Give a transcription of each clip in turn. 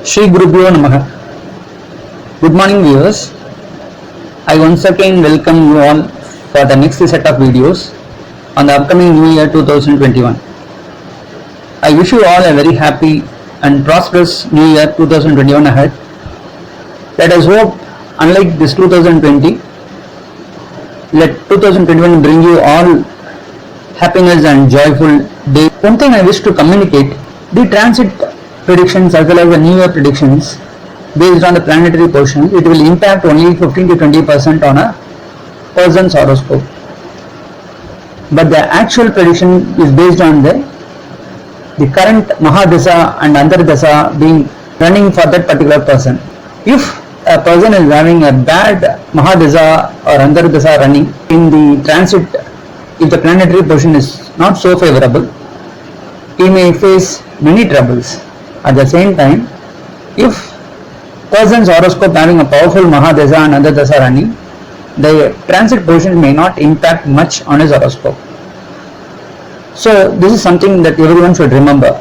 Shri Gurubhyo Namaha. Good morning viewers. I once again welcome you all for the next set of videos on the upcoming New Year 2021. I wish you all a very happy and prosperous New Year 2021 ahead. Let us hope, unlike this 2020, let 2021 bring you all happiness and joyful day. One thing I wish to communicate, the transit predictions as well as the New Year predictions based on the planetary portion, it will impact only 15 to 20% on a person's horoscope. But the actual prediction is based on the current Mahadasa and Antardasa being running for that particular person. If a person is having a bad Mahadasa or Antardasa running in the transit, if the planetary portion is not so favorable, he may face many troubles. At the same time, if person's horoscope having a powerful Mahadasa and Antardasa running, the transit portion may not impact much on his horoscope. So this is something that everyone should remember.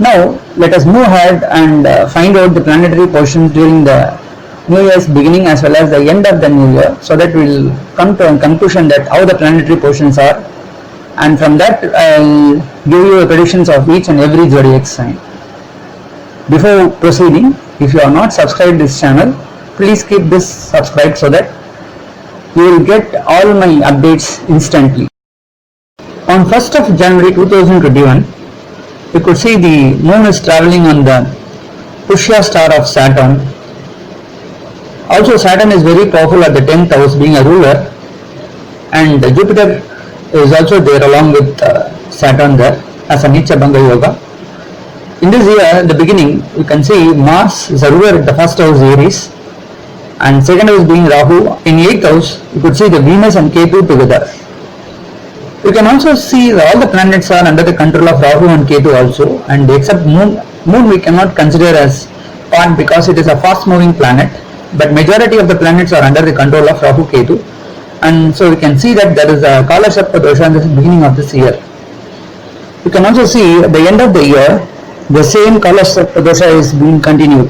Now let us move ahead and find out the planetary portions during the New Year's beginning as well as the end of the New Year, so that we will come to a conclusion that how the planetary portions are, and from that I will give you the predictions of each and every zodiac sign. Before proceeding, if you are not subscribed to this channel, please keep this subscribed so that you will get all my updates instantly. On 1st of January 2021, we could see the moon is travelling on the Pushya star of Saturn. Also Saturn is very powerful at the 10th house, being a ruler, and Jupiter is also there along with Saturn there as a Nicha Bhanga Yoga. In this year, the beginning, you can see Mars is a ruler at the first house Aries, and second house being Rahu. In 8th house, you could see the Venus and Ketu together. You can also see all the planets are under the control of Rahu and Ketu also, and except Moon we cannot consider as part because it is a fast moving planet, but majority of the planets are under the control of Rahu Ketu, and so we can see that there is a Kala Sarpa dosha in the beginning of this year. You can also see at the end of the year, the same Kala Sarpa dosha is being continued.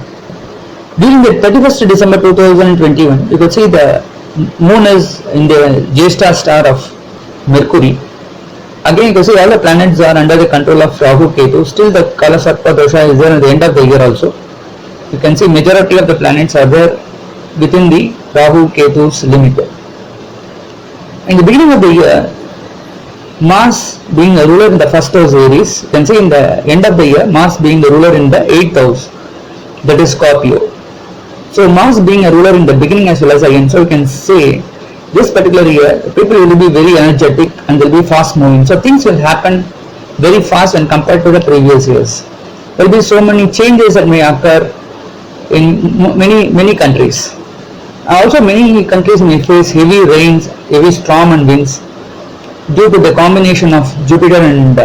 During the 31st December 2021, you could see the Moon is in the Jyeshtha star of Mercury. Again you can see all the planets are under the control of Rahu Ketu. Still the Kala Sarpa dosha is there at the end of the year also. You can see majority of the planets are there within the Rahu Ketu's limit. In the beginning of the year, Mars being a ruler in the first house Aries, you can see in the end of the year Mars being the ruler in the 8th house, that is Scorpio. So Mars being a ruler in the beginning as well as the end, so you can say this particular year people will be very energetic and they will be fast moving. So things will happen very fast when compared to the previous years. There will be so many changes that may occur in many countries. Also many countries may face heavy rains, heavy storm and winds due to the combination of Jupiter and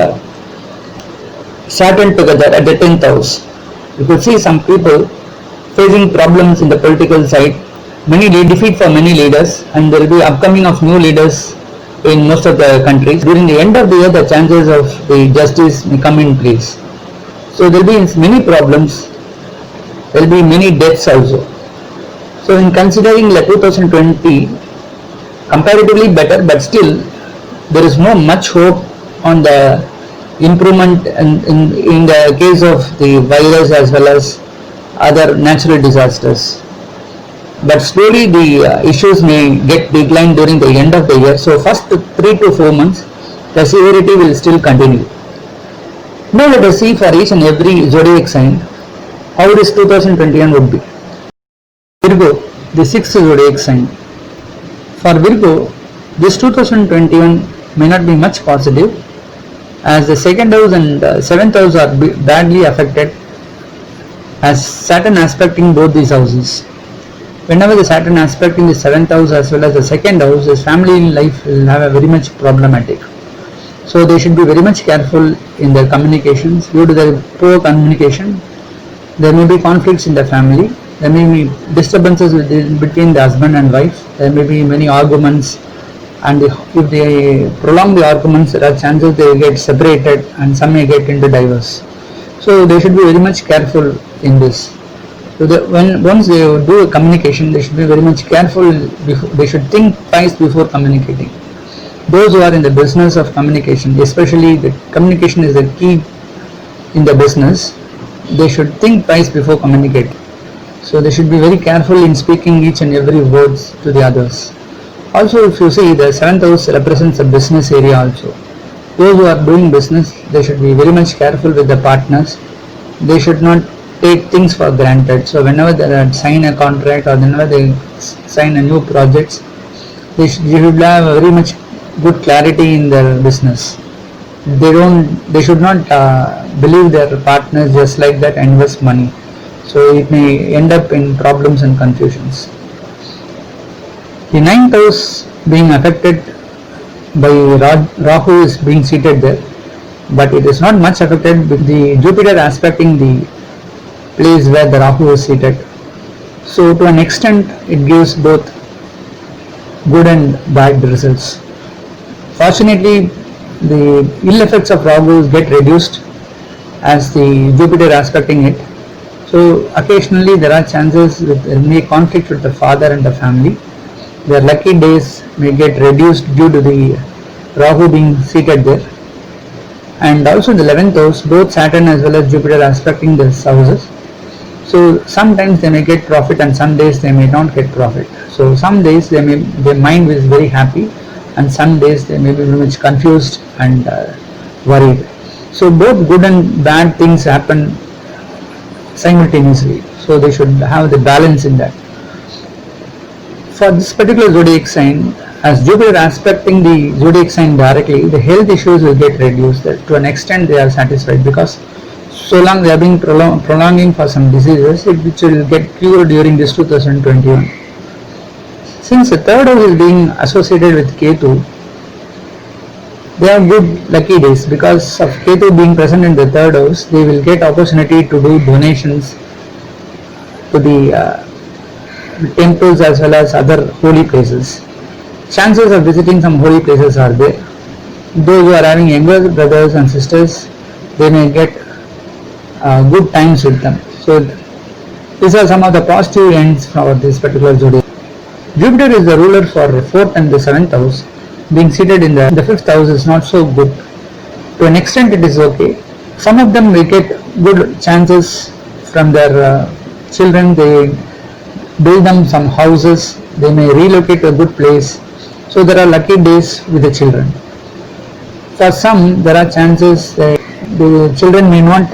Saturn together at the 10th house. You could see some people facing problems in the political side, many defeat for many leaders, and there will be upcoming of new leaders in most of the countries. During the end of the year, the chances of the justice may come in place. So there will be many problems, there will be many deaths also. So in considering the 2020 comparatively better, but still there is no much hope on the improvement in the case of the virus as well as other natural disasters. But slowly the issues may get declined during the end of the year. So first 3 to 4 months the severity will still continue. Now let us see for each and every zodiac sign how this 2021 would be. Virgo, the 6th zodiac sign. For Virgo, this 2021 may not be much positive, as the 2nd house and 7th house are badly affected, as Saturn aspecting both these houses. Whenever the Saturn aspecting the 7th house as well as the 2nd house, his family life will have a very much problematic. So they should be very much careful in their communications. Due to their poor communication, there may be conflicts in the family. There may be disturbances between the husband and wife. There may be many arguments, and if they prolong the arguments, there are chances they get separated and some may get into divorce. So they should be very much careful in this. So once they do a communication, they should be very much careful. They should think twice before communicating. Those who are in the business of communication, especially the communication is the key in the business, they should think twice before communicating. So they should be very careful in speaking each and every words to the others. Also, if you see, the 7th house represents a business area also. Those who are doing business, they should be very much careful with the partners. They should not take things for granted. So whenever they sign a contract or whenever they sign a new projects, they should have very much good clarity in their business. They should not believe their partners just like that and invest money. So it may end up in problems and confusions. The 9th house being affected by Rahu is being seated there, but it is not much affected with the Jupiter aspecting the place where the Rahu is seated. So to an extent it gives both good and bad results. Fortunately, the ill effects of Rahu get reduced as the Jupiter aspecting it. So occasionally there are chances with any conflict with the father and the family. Their lucky days may get reduced due to the Rahu being seated there. And also the 11th house, both Saturn as well as Jupiter aspecting these houses. So sometimes they may get profit and some days they may not get profit. So some days their mind is very happy and some days they may be very much confused and worried. So both good and bad things happen simultaneously. So they should have the balance in that. For this particular zodiac sign, as Jupiter aspecting the zodiac sign directly, the health issues will get reduced. To an extent they are satisfied because so long they are being prolonging for some diseases, which will get cured during this 2021. Since the 3rd house is being associated with Ketu, they have good lucky days. Because of Ketu being present in the 3rd house, they will get opportunity to do donations to the temples as well as other holy places. Chances of visiting some holy places are there. Those who are having younger brothers and sisters, they may get good times with them. So these are some of the positive ends for this particular zodiac. Jupiter is the ruler for 4th and the 7th house. Being seated in the 5th house is not so good. To an extent it is okay. Some of them will get good chances from their children. They build them some houses, they may relocate to a good place. So there are lucky days with the children. For some there are chances that the children may not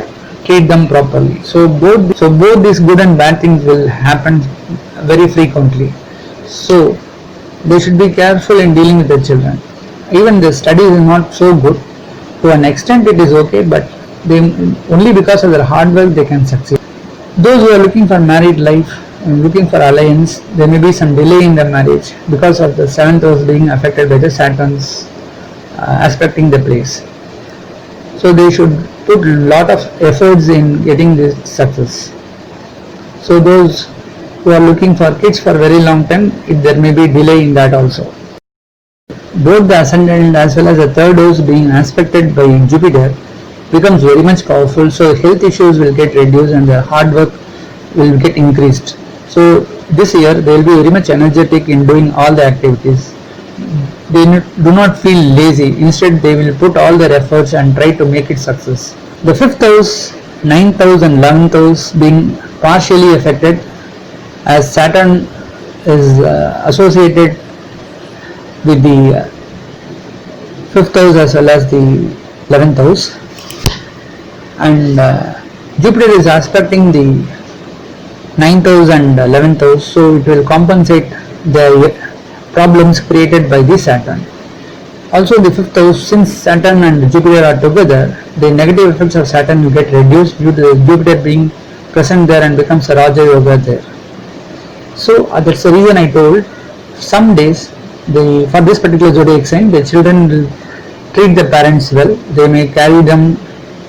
treat them properly. So both these good and bad things will happen very frequently. So they should be careful in dealing with the children. Even the studies is not so good. To an extent it is okay, but only because of their hard work they can succeed. Those who are looking for married life and looking for alliance, there may be some delay in the marriage because of the 7th house being affected by the Saturn's aspecting the place. So they should put a lot of efforts in getting this success. So those who are looking for kids for a very long time, there may be delay in that also. Both the ascendant as well as the 3rd house being aspected by Jupiter becomes very much powerful. So health issues will get reduced and their hard work will get increased. So this year they will be very much energetic in doing all the activities. They do not feel lazy. Instead they will put all their efforts and try to make it success. The 5th house, 9th house and 11th house being partially affected as Saturn is associated with the 5th house as well as the 11th house, and Jupiter is aspecting the 9th house and 11th house, so it will compensate the problems created by the Saturn. Also the 5th house, since Saturn and Jupiter are together, the negative effects of Saturn will get reduced due to Jupiter being present there and becomes a Raja Yoga there. So that's the reason I told, some days for this particular zodiac sign, the children will treat the parents well. They may carry them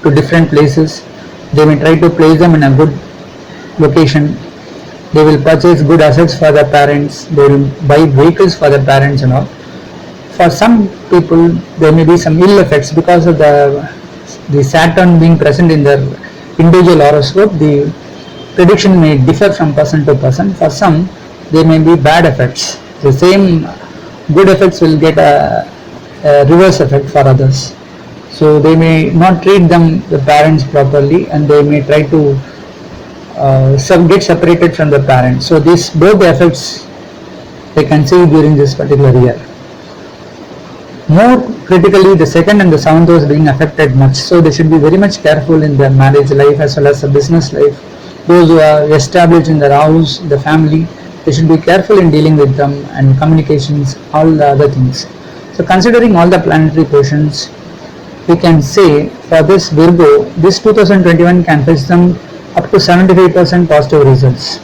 to different places. They may try to place them in a good location. They will purchase good assets for their parents. They will buy vehicles for their parents and all. For some people, there may be some ill effects because of the Saturn being present in their individual horoscope, the prediction may differ from person to person. For some, there may be bad effects. The same good effects will get a reverse effect for others. So they may not treat the parents properly, and they may try to get separated from the parents. So these both the effects they can see during this particular year. More critically, the second and the seventh house being affected much, so they should be very much careful in their marriage life as well as the business life. Those who are established in their house, the family, they should be careful in dealing with them and communications, all the other things. So considering all the planetary positions, we can say for this Virgo, this 2021 can fetch them up to 75% positive results.